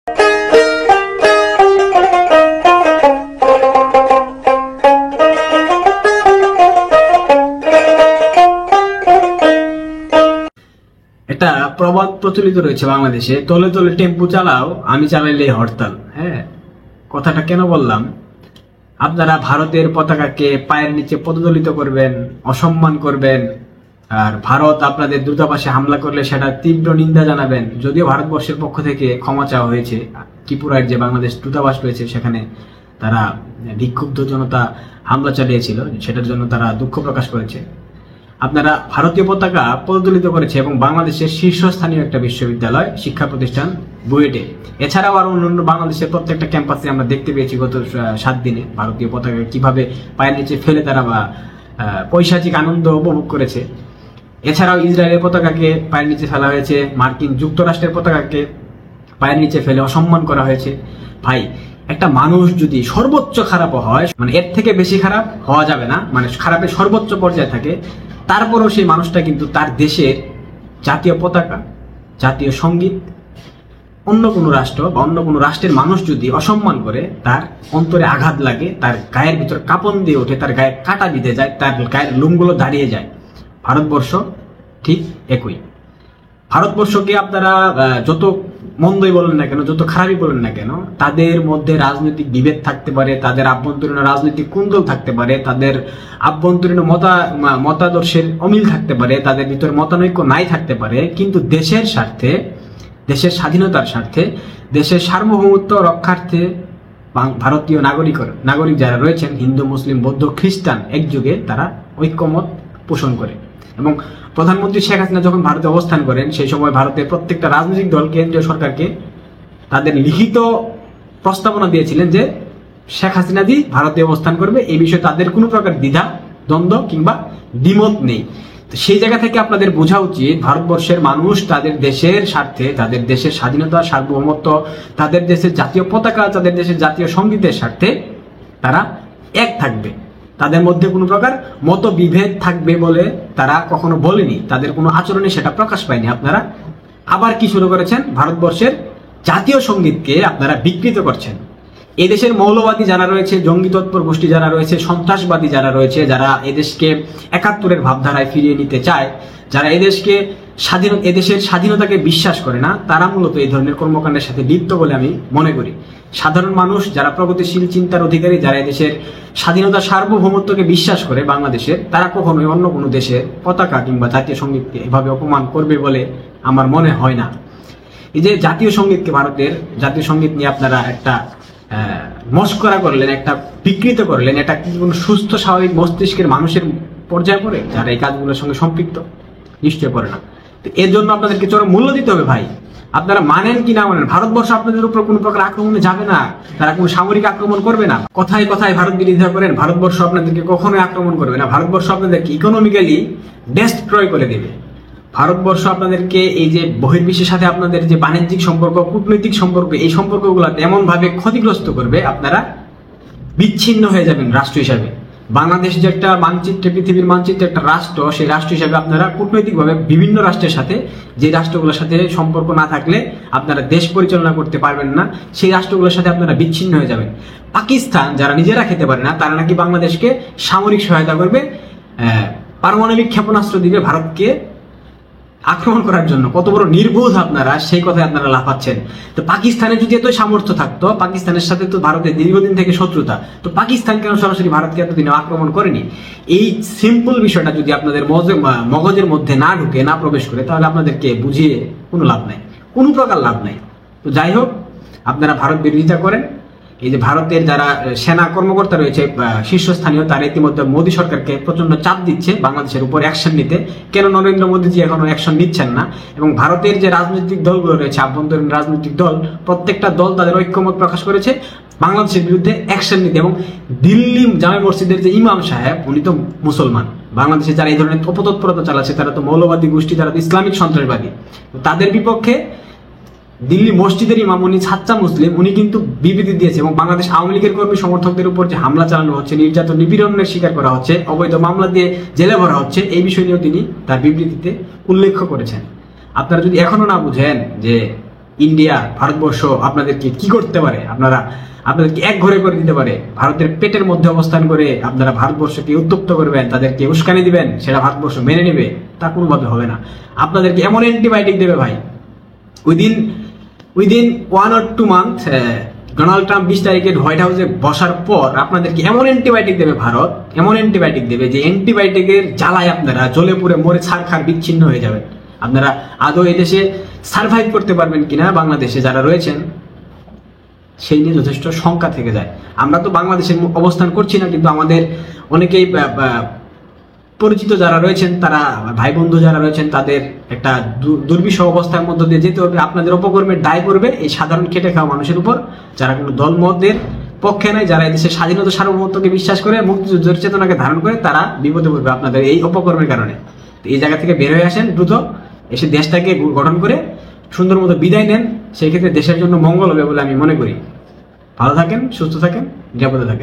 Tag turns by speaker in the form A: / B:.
A: একটা প্রবাদ প্রচলিত রয়েছে বাংলাদেশে, তলে তলে টেম্পু চালাও, আমি চালাইলে হরতাল। হ্যাঁ, কথাটা কেন বললাম? আপনারা ভারতের পতাকাকে পায়ের নিচে পদদলিত করবেন, অসম্মান করবেন, আর ভারত আপনাদের দূতাবাসে হামলা করলে সেটা তীব্র নিন্দা জানাবেন। যদিও ভারতবর্ষের পক্ষ থেকে ক্ষমা চাওয়া হয়েছে, ত্রিপুরার যে বাংলাদেশ দূতাবাস রয়েছে সেখানে তারা বিক্ষুব্ধ জনতা হামলা চালিয়েছিল, সেটার জন্য তারা দুঃখ প্রকাশ করেছে। আপনারা ভারতীয় পতাকা পদদলিত করেছে এবং বাংলাদেশের শীর্ষস্থানীয় একটা বিশ্ববিদ্যালয় শিক্ষা প্রতিষ্ঠান বুয়েটে, এছাড়াও আরো অন্যান্য বাংলাদেশের প্রত্যেকটা ক্যাম্পাসে আমরা দেখতে পেয়েছি গত 7 দিনে ভারতীয় পতাকা কিভাবে পায়ের নিচে ফেলে তারা পৈশাচিক আনন্দ উপভোগ করেছে। এছাড়াও ইসরায়েলের পতাকাকে পায়ের নিচে ফেলা হয়েছে, মার্কিন যুক্তরাষ্ট্রের পতাকাকে পায়ের নিচে ফেলে অসম্মান করা হয়েছে। ভাই, একটা মানুষ যদি সর্বোচ্চ খারাপ হয়, মানে এর থেকে বেশি খারাপ হওয়া যাবে না, মানে খারাপের সর্বোচ্চ পর্যায়ে থাকে, তারপরেও সেই মানুষটা কিন্তু তার দেশের জাতীয় পতাকা, জাতীয় সঙ্গীত, অন্য কোনো রাষ্ট্র বা অন্য কোনো রাষ্ট্রের মানুষ যদি অসম্মান করে, তার অন্তরে আঘাত লাগে, তার গায়ের ভিতর কাঁপন দিয়ে ওঠে, তার গায়ে কাঁটা বিঁধে যায়, তার গায়ের লোমগুলো দাঁড়িয়ে যায়। ভারতবর্ষ ঠিক একই। ভারতবর্ষকে আপনারা যত মন্দই বলেন না কেন, যত খারাপই বলেন না কেন, তাদের মধ্যে রাজনৈতিক বিভেদ থাকতে পারে, তাদের আভ্যন্তরীণ রাজনৈতিক কুন্দল থাকতে পারে, তাদের আভ্যন্তরীণ মতাদর্শের অমিল থাকতে পারে, তাদের ভিতরে মতানৈক্য নাই থাকতে পারে, কিন্তু দেশের স্বার্থে, দেশের স্বাধীনতার স্বার্থে, দেশের সার্বভৌমত্ব রক্ষার্থে ভারতীয় নাগরিক যারা রয়েছেন, হিন্দু, মুসলিম, বৌদ্ধ, খ্রিস্টান, একযোগে তারা ঐক্যমত পোষণ করে। এবং প্রধানমন্ত্রী শেখ হাসিনা যখন ভারতে অবস্থান করেন, সেই সময় ভারতের প্রত্যেকটা রাজনৈতিক দল কেন্দ্রীয় সরকারকে তাদের লিখিত প্রস্তাবনা দিয়েছিলেন যে শেখ হাসিনাজি ভারতে অবস্থান করবে, এই বিষয়ে তাদের কোনো প্রকার দ্বিধা, দ্বন্দ্ব কিংবা দ্বিমত নেই। তো সেই জায়গা থেকে আপনাদের বোঝা উচিত, ভারতবর্ষের মানুষ তাদের দেশের স্বার্থে, তাদের দেশের স্বাধীনতা, সার্বভৌমত্ব, তাদের দেশের জাতীয় পতাকা, তাদের দেশের জাতীয় সঙ্গীতের স্বার্থে তারা এক থাকবে। তাদের মধ্যে কোনো প্রকার মতবিভেদ থাকবে বলে তারা কখনো বলেনি, তাদের কোনো আচরণে সেটা প্রকাশ পায়নি। আপনারা আবার কি শুরু করেছেন? ভারতবর্ষের জাতীয় সঙ্গীতকে আপনারা বিকৃত করছেন। এদেশের মৌলবাদী যারা রয়েছে, জঙ্গি তৎপর গোষ্ঠী যারা রয়েছে, সন্ত্রাসবাদী যারা রয়েছে, যারা এদেশকে ৭১-এর ভাবধারায় ফিরিয়ে নিতে চায়, যারা এদেশের স্বাধীনতাকে বিশ্বাস করে না, তারা মূলত এই ধরনের কর্মকাণ্ডের সাথে লিপ্ত বলে আমি মনে করি। সাধারণ মানুষ যারা প্রগতিশীল চিন্তার অধিকারী, যারা এদেশের স্বাধীনতা, সার্বভৌমত্বকে বিশ্বাস করে বাংলাদেশের, তারা কখনোই অন্য কোনো দেশের পতাকা কিংবা জাতীয় সঙ্গীতকে এভাবে অপমান করবে বলে আমার মনে হয় না। এই যে জাতীয় সঙ্গীতকে, ভারতের জাতীয় সঙ্গীত নিয়ে আপনারা একটা মস্করা করলেন, একটা বিকৃত করলেন, এটা কি কোনো সুস্থ স্বাভাবিক মস্তিষ্কের মানুষের পর্যায়ে পড়ে যারা এই কাজগুলোর সঙ্গে সম্পৃক্ত? নিশ্চয় পড়ে না। তো এর জন্য আপনাদেরকে চরম মূল্য দিতে হবে ভাই। আপনারা মানেন কি না মানেন, ভারতবর্ষ আপনাদের উপর কোনো প্রকার আক্রমণে যাবে না, তারা কোনো সামরিক আক্রমণ করবে না। কথায় কথায় ভারত বিরোধিতা করেন, ভারতবর্ষ আপনাদেরকে কখনোই আক্রমণ করবে না। ভারতবর্ষ আপনাদেরকে ইকোনমিক্যালি ডেস্ট্রয় করে দেবে। ভারতবর্ষ আপনাদেরকে এই যে বহির্বিশ্বের সাথে আপনাদের যে বাণিজ্যিক সম্পর্ক, কূটনৈতিক সম্পর্ক, এই সম্পর্কগুলো এমন ভাবে ক্ষতিগ্রস্ত করবে, আপনারা বিচ্ছিন্ন হয়ে যাবেন রাষ্ট্র হিসাবে। বাংলাদেশ যে একটা মানচিত্রে, পৃথিবীর মানচিত্রে একটা রাষ্ট্র, সেই রাষ্ট্র হিসাবে আপনারা কূটনৈতিকভাবে বিভিন্ন রাষ্ট্রের সাথে, যে রাষ্ট্রগুলোর সাথে সম্পর্ক না থাকলে আপনারা দেশ পরিচালনা করতে পারবেন না, সেই রাষ্ট্রগুলোর সাথে আপনারা বিচ্ছিন্ন হয়ে যাবেন। পাকিস্তান যারা নিজেরা খেতে পারে না, তারা নাকি বাংলাদেশকে সামরিক সহায়তা করবে, পারমাণবিক ক্ষেপণাস্ত্র দিবে ভারতকে আক্রমণ করার জন্য। কত বড় নির্বোধ আপনারা, সেই কথায় আপনারা লাফাচ্ছেন। তো পাকিস্তানের যদি এত সামর্থ্য থাকতো, পাকিস্তানের সাথে তো ভারতের দীর্ঘদিন থেকে শত্রুতা, তো পাকিস্তান কেন সরাসরি ভারতকে এতদিন আক্রমণ করেনি? এই সিম্পল বিষয়টা যদি আপনাদের মগজের মধ্যে না ঢুকে, না প্রবেশ করে, তাহলে আপনাদেরকে বুঝিয়ে কোনো লাভ নাই, কোনো প্রকার লাভ নাই। তো যাই হোক, আপনারা ভারত বিরোধিতা করেন। এই যে ভারতের যারা সেনা কর্মকর্তা রয়েছে শীর্ষস্থানীয়, তারা ইতিমধ্যে মোদী সরকারকে প্রচন্ড চাপ দিচ্ছে বাংলাদেশের উপর অ্যাকশন নিতে। কেন নরেন্দ্র মোদীজি এখনো অ্যাকশন নিচ্ছেন না? এবং ভারতের যে রাজনৈতিক দলগুলো রয়েছে, আভ্যন্তরীণ রাজনৈতিক দল, প্রত্যেকটা দল তাদের ঐক্যমত প্রকাশ করেছে বাংলাদেশের বিরুদ্ধে অ্যাকশন নিতে। এবং দিল্লি জামে মসজিদের যে ইমাম সাহেব, উনি তো মুসলমান। বাংলাদেশে যারা এই ধরনের অপতৎপরতা চালাচ্ছে, তারা তো মৌলবাদী গোষ্ঠী, তারা তো ইসলামিক সন্ত্রাসবাদী। তাদের বিপক্ষে দিল্লি মসজিদের ইমাম, উনি সাচ্চা মুসলিম, উনি কিন্তু বিবৃতি দিয়েছে। এবং বাংলাদেশ আওয়ামী লীগের কর্মী সমর্থকদের উপর যে হামলা চালানো হচ্ছে, নির্যাতন, নিপীড়নের শিকার করা হচ্ছে, অবৈধ মামলা দিয়ে জেলে ভরা হচ্ছে, এই বিষয় নিয়েও তিনি তার বিবৃতিতে উল্লেখ করেছেন। আপনারা যদি এখনো না বুঝেন যে ইন্ডিয়া ভারতবর্ষ আপনাদেরকে কি করতে পারে, আপনাদেরকে এক ঘরে করে দিতে পারে, ভারতের পেটের মধ্যে অবস্থান করে আপনারা ভারতবর্ষকে উত্তপ্ত করবেন, তাদেরকে উস্কানি দিবেন, সেটা ভারতবর্ষ মেনে নেবে, তা কোনোভাবে হবে না। আপনাদেরকে এমন অ্যান্টিবায়োটিক দেবে ভাই, within 1 or 2 month Donald Trump 20 তারিখে হোয়াইট হাউসে বসার পর আপনাদেরকে এমন অ্যান্টিবায়োটিক দেবে ভারত, এমন অ্যান্টিবায়োটিক দেবে যে অ্যান্টিবায়োটিকের জ্বালায় আপনারা জ্বলে পুড়ে মরে ছারখার বিচ্ছিন্ন হয়ে যাবেন। আপনারা আদৌ এই দেশে সার্ভাইভ করতে পারবেন কিনা, বাংলাদেশে যারা রয়েছেন সেই নিয়ে যথেষ্ট শঙ্কা থেকে যায়। আমরা তো বাংলাদেশে অবস্থান করছি না, কিন্তু আমাদের অনেকেই পরিচিত যারা রয়েছেন, তারা ভাই বন্ধু যারা রয়েছেন, তাদের একটা দুর্বিষহ অবস্থার মধ্য দিয়ে যেতে হবে। আপনাদের অপকর্মের দায় পড়বে এই সাধারণ খেটে খাওয়া মানুষের উপর, যারা কোনো দলমতের পক্ষে নাই, যারা এদেশের স্বাধীনতা সার্বভৌমত্বকে বিশ্বাস করে, মুক্তিযুদ্ধের চেতনাকে ধারণ করে, তারা বিপদে পড়বে আপনাদের এই অপকর্মের কারণে। এই জায়গা থেকে বের হয়ে আসেন দ্রুত, এসে দেশটাকে গঠন করে সুন্দর মতো বিদায় নেন। সেই ক্ষেত্রে দেশের জন্য মঙ্গল হবে বলে আমি মনে করি। ভালো থাকেন, সুস্থ থাকেন, নিরাপদে থাকেন।